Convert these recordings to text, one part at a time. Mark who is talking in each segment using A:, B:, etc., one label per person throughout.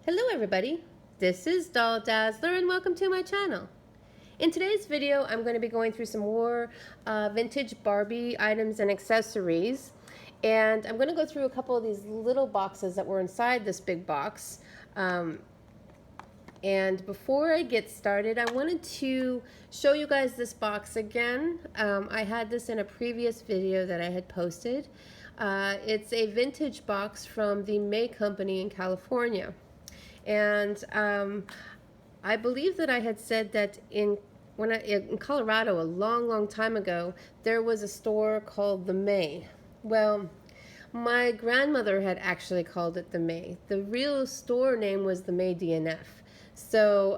A: Hello everybody, this is Doll Dazzler and welcome to my channel. In today's video I'm going to be going through some more vintage Barbie items and accessories, and I'm going to go through a couple of these little boxes that were inside this big box. And before I get started, I wanted to show you guys this box again. I had this in a previous video that I had posted. It's a vintage box from the May Company in California. And I believe that I had said that in Colorado a long time ago, there was a store called the May. Well, my grandmother had actually called it the May. The real store name was the May DNF. So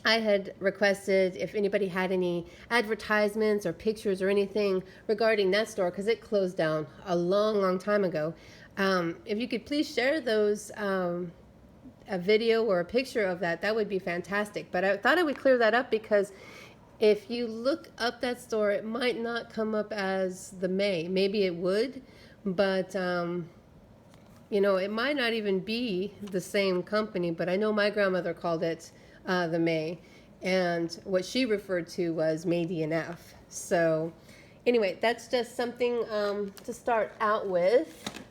A: I had requested if anybody had any advertisements or pictures or anything regarding that store, because it closed down a long time ago. If you could please share those, a video or a picture of that, that would be fantastic. But I thought I would clear that up because if you look up that store, it might not come up as the May. Maybe it would, but you know, it might not even be the same company. But I know my grandmother called it the May, and what she referred to was May DNF. So anyway, that's just something to start out with.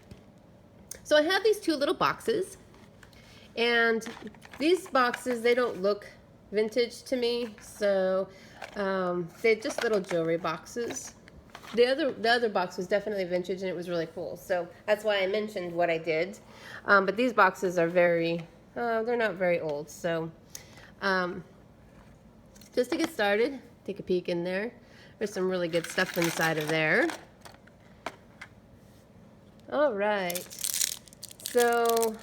A: So I have these two little boxes. And these boxes, they don't look vintage to me, so they're just little jewelry boxes. The other box was definitely vintage, and it was really cool, so that's why I mentioned what I did. But these boxes are they're not very old, so just to get started, take a peek in there. There's some really good stuff inside of there. All right, so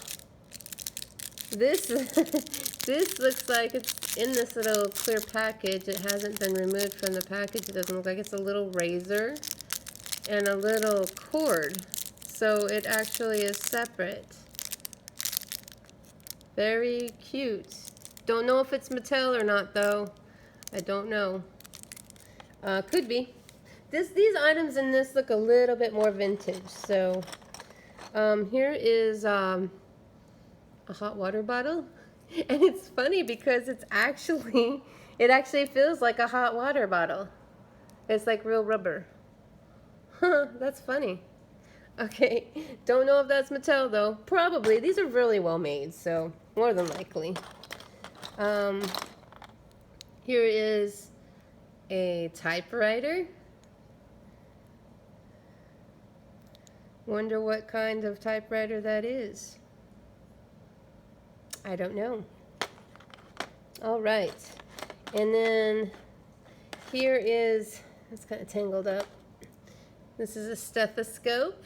A: this this looks like it's in this little clear package. It hasn't been removed from the package. It doesn't look like it's a little razor and a little cord. So it actually is separate. Very cute. Don't know if it's Mattel or not though. I don't know. Could be. These items in this look a little bit more vintage. So here is a hot water bottle, and it's funny because it actually feels like a hot water bottle. It's like real rubber. Huh, that's funny. Okay, don't know if that's Mattel though. Probably. These are really well made, so more than likely. Here is a typewriter. Wonder what kind of typewriter that is. I don't know. All right, and then here is, it's kind of tangled up. This is a stethoscope.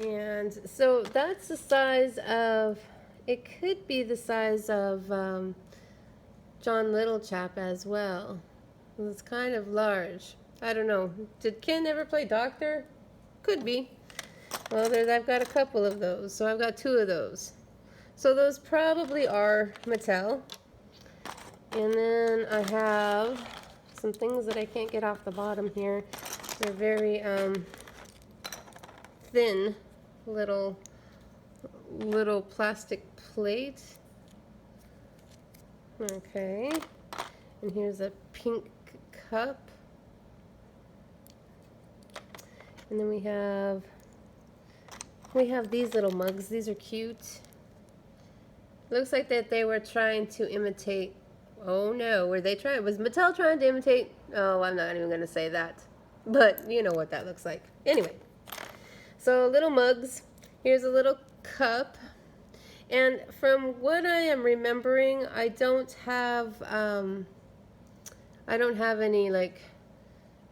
A: And so that's the size of, it could be the size of John Littlechap as well. It's kind of large. I don't know. Did Ken ever play doctor? Could be. Well, I've got a couple of those, so I've got two of those. So those probably are Mattel. And then I have some things that I can't get off the bottom here. They're very thin little plastic plate. Okay. And here's a pink cup. And then we have these little mugs. These are cute. Looks like that they were trying to imitate. Oh no, were they trying? Was Mattel trying to imitate? Oh, I'm not even going to say that. But you know what that looks like. Anyway, so little mugs. Here's a little cup. And from what I am remembering, I don't have any like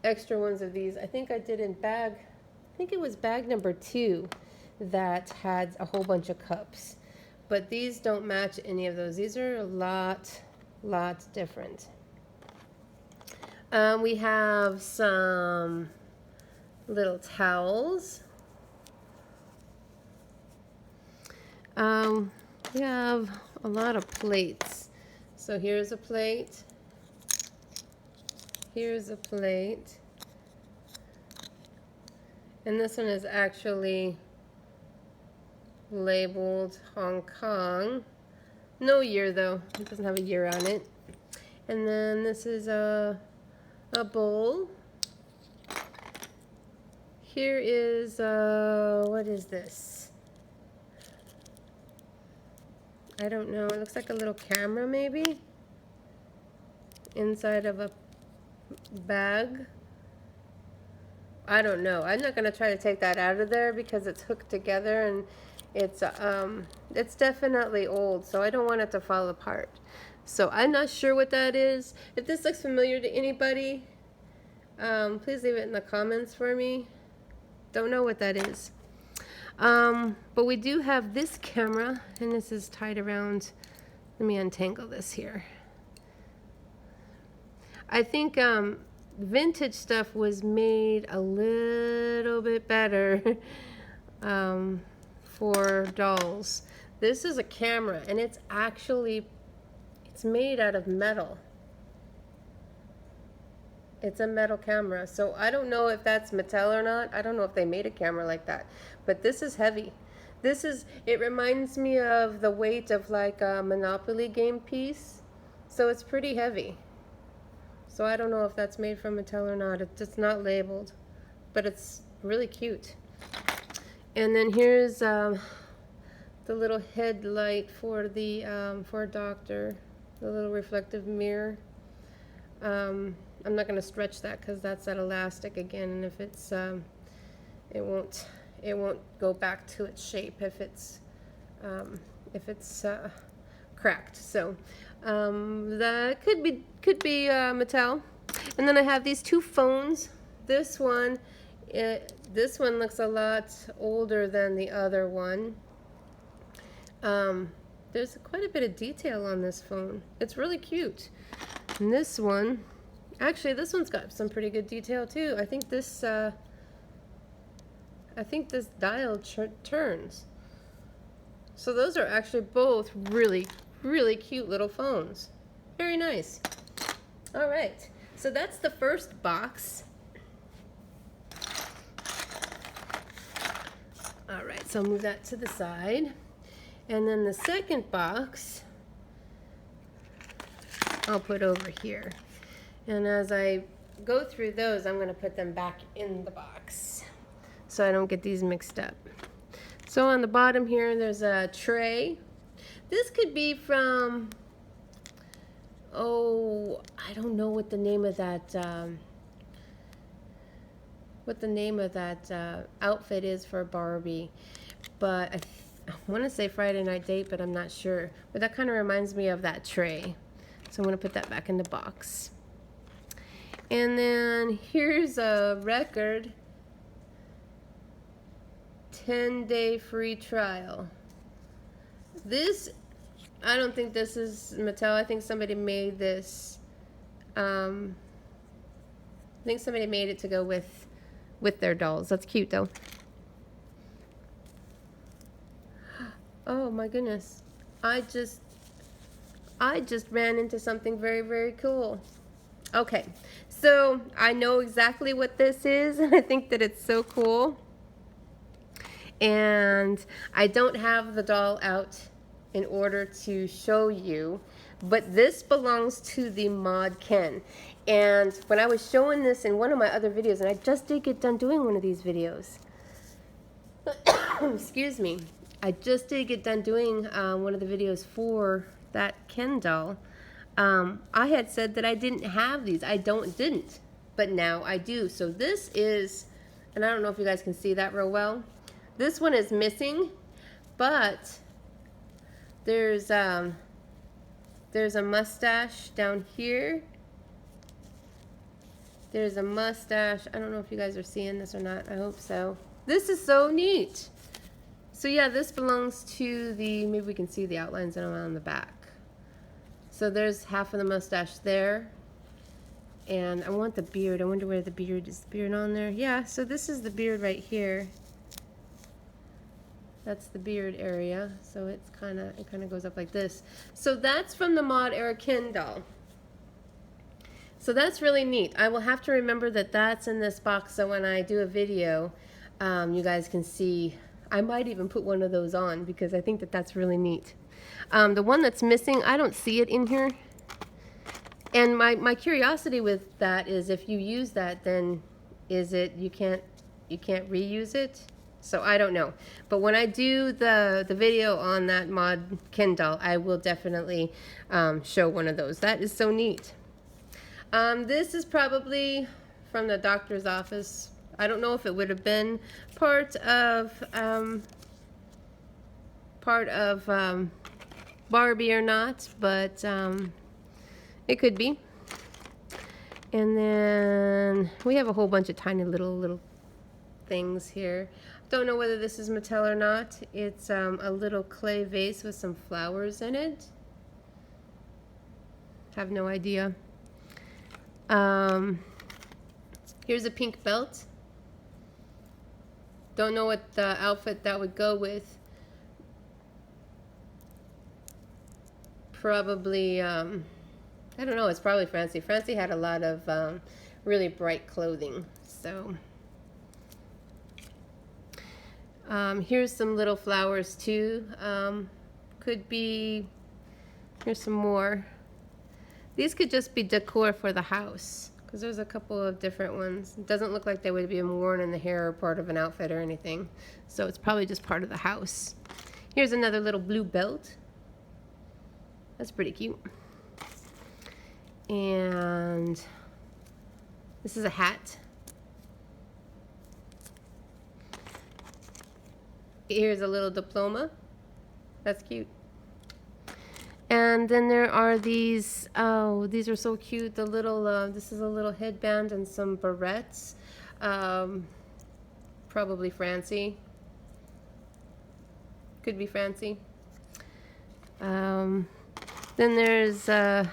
A: extra ones of these. I think I did in bag. I think it was bag number 2 that had a whole bunch of cups, but these don't match any of those. These are a lot different. We have some little towels. We have a lot of plates. So here's a plate. Here's a plate. And this one is actually labeled Hong Kong. No year though, it doesn't have a year on it. And then this is a bowl. Here is, what is this? I don't know, it looks like a little camera maybe? Inside of a bag. I don't know. I'm not going to try to take that out of there because it's hooked together and it's definitely old, so I don't want it to fall apart. So I'm not sure what that is. If this looks familiar to anybody, please leave it in the comments for me. Don't know what that is. But we do have this camera, and this is tied around. Let me untangle this here. I think vintage stuff was made a little bit better for dolls. This is a camera, and it's made out of metal. It's a metal camera, so I don't know if that's Mattel or not. I don't know if they made a camera like that, but this is heavy. It reminds me of the weight of like a Monopoly game piece, so it's pretty heavy. So I don't know if that's made from Mattel or not. It's not labeled, but it's really cute. And then here's the little headlight for a doctor, the little reflective mirror. I'm not going to stretch that because that's that elastic again, and if it's it won't go back to its shape if it's cracked. So that could be Mattel. And then I have these two phones. This one looks a lot older than the other one. There's quite a bit of detail on this phone. It's really cute. And this one, actually, this one's got some pretty good detail too. I think this dial turns. So those are actually both really, really cute little phones. Very nice. All right, so that's the first box. All right, so I'll move that to the side. And then the second box, I'll put over here. And as I go through those, I'm going to put them back in the box so I don't get these mixed up. So on the bottom here, there's a tray. This could be from, oh, I don't know what the name of that outfit is for Barbie, but I want to say Friday Night Date, but I'm not sure. But that kind of reminds me of that tray. So I'm going to put that back in the box. And then here's a record. 10-day free trial. This, I don't think this is Mattel. I think somebody made this. I think somebody made it to go with their dolls. That's cute though. Oh my goodness. I just ran into something very, very cool. Okay, so I know exactly what this is, and I think that it's so cool. And I don't have the doll out in order to show you, but this belongs to the Mod Ken. And when I was showing this in one of my other videos, and I just did get done doing one of these videos. Excuse me. I just did get done doing one of the videos for that Ken doll. I had said that I didn't have these. I didn't, but now I do. So this is, and I don't know if you guys can see that real well. This one is missing, but there's a mustache down here. There's a mustache. I don't know if you guys are seeing this or not. I hope so. This is so neat. So yeah, this belongs to the, maybe we can see the outlines on the back. So there's half of the mustache there. And I want the beard. I wonder where the beard is. The beard on there? Yeah, so this is the beard right here. That's the beard area. So it kind of goes up like this. So that's from the Mod Era Ken doll. So that's really neat. I will have to remember that that's in this box, so when I do a video, you guys can see I might even put one of those on because I think that that's really neat. The one that's missing, I don't see it in here. And my curiosity with that is, if you use that, then is it you can't reuse it? So I don't know. But when I do the video on that mod Ken doll, I will definitely show one of those. That is so neat. This is probably from the doctor's office. I don't know if it would have been part of Barbie or not, but it could be. And then we have a whole bunch of tiny little things here. Don't know whether this is Mattel or not. It's a little clay vase with some flowers in it. Have no idea. Here's a pink belt. Don't know what the outfit that would go with. Probably, I don't know, it's probably Francie. Francie had a lot of really bright clothing, so. Here's some little flowers too. Could be, here's some more. These could just be decor for the house, because there's a couple of different ones. It doesn't look like they would be worn in the hair or part of an outfit or anything. So it's probably just part of the house. Here's another little blue belt. That's pretty cute. And this is a hat. Here's a little diploma. That's cute. And then there are these, oh, these are so cute. The little, this is a little headband and some barrettes. Probably Francie. Could be Francie. Then there's, let's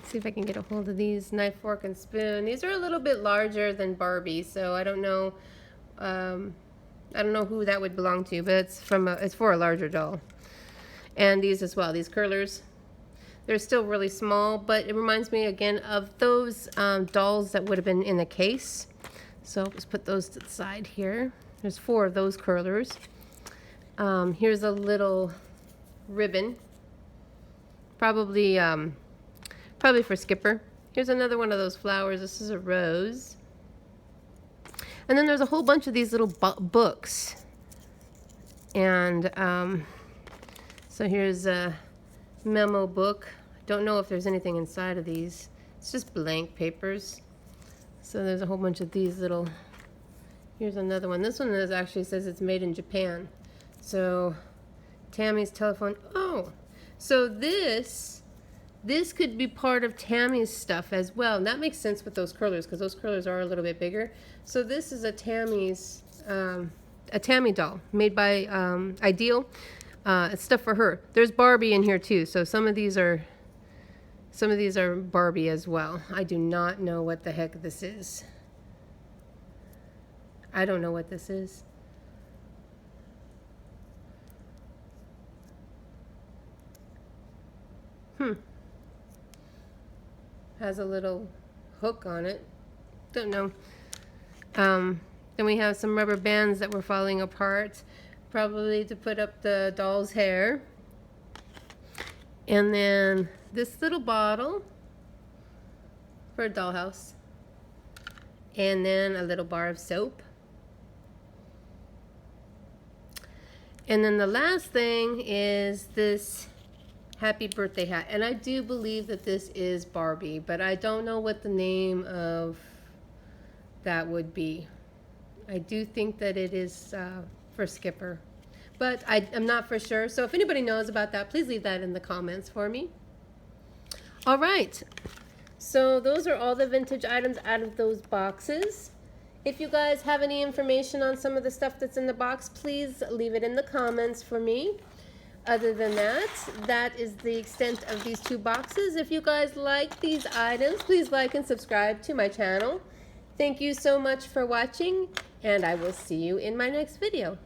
A: see if I can get a hold of these, knife, fork, and spoon. These are a little bit larger than Barbie, so I don't know who that would belong to, but it's for a larger doll. And these as well, these curlers. They're still really small, but it reminds me again of those dolls that would have been in a case. So let's put those to the side here. There's 4 of those curlers. Here's a little ribbon. Probably for Skipper. Here's another one of those flowers. This is a rose. And then there's a whole bunch of these little books. And so here's a memo book. Don't know if there's anything inside of these. It's just blank papers. So there's a whole bunch of these little. Here's another one. This one actually says it's made in Japan. So Tammy's telephone. Oh, so this could be part of Tammy's stuff as well. And that makes sense with those curlers, because those curlers are a little bit bigger. So this is a Tammy doll made by Ideal. It's stuff for her. There's Barbie in here too. So some of these are Barbie as well. I do not know what the heck this is. I don't know what this is. Has a little hook on it. Don't know. Then we have some rubber bands that were falling apart, probably to put up the doll's hair. And then this little bottle for a dollhouse. And then a little bar of soap. And then the last thing is this happy birthday hat. And I do believe that this is Barbie, but I don't know what the name of that would be. I do think that it is for Skipper, but I'm not for sure. So if anybody knows about that, please leave that in the comments for me. All right, so those are all the vintage items out of those boxes. If you guys have any information on some of the stuff that's in the box, please leave it in the comments for me. Other than that, that is the extent of these 2 boxes. If you guys like these items, please like and subscribe to my channel. Thank you so much for watching, and I will see you in my next video.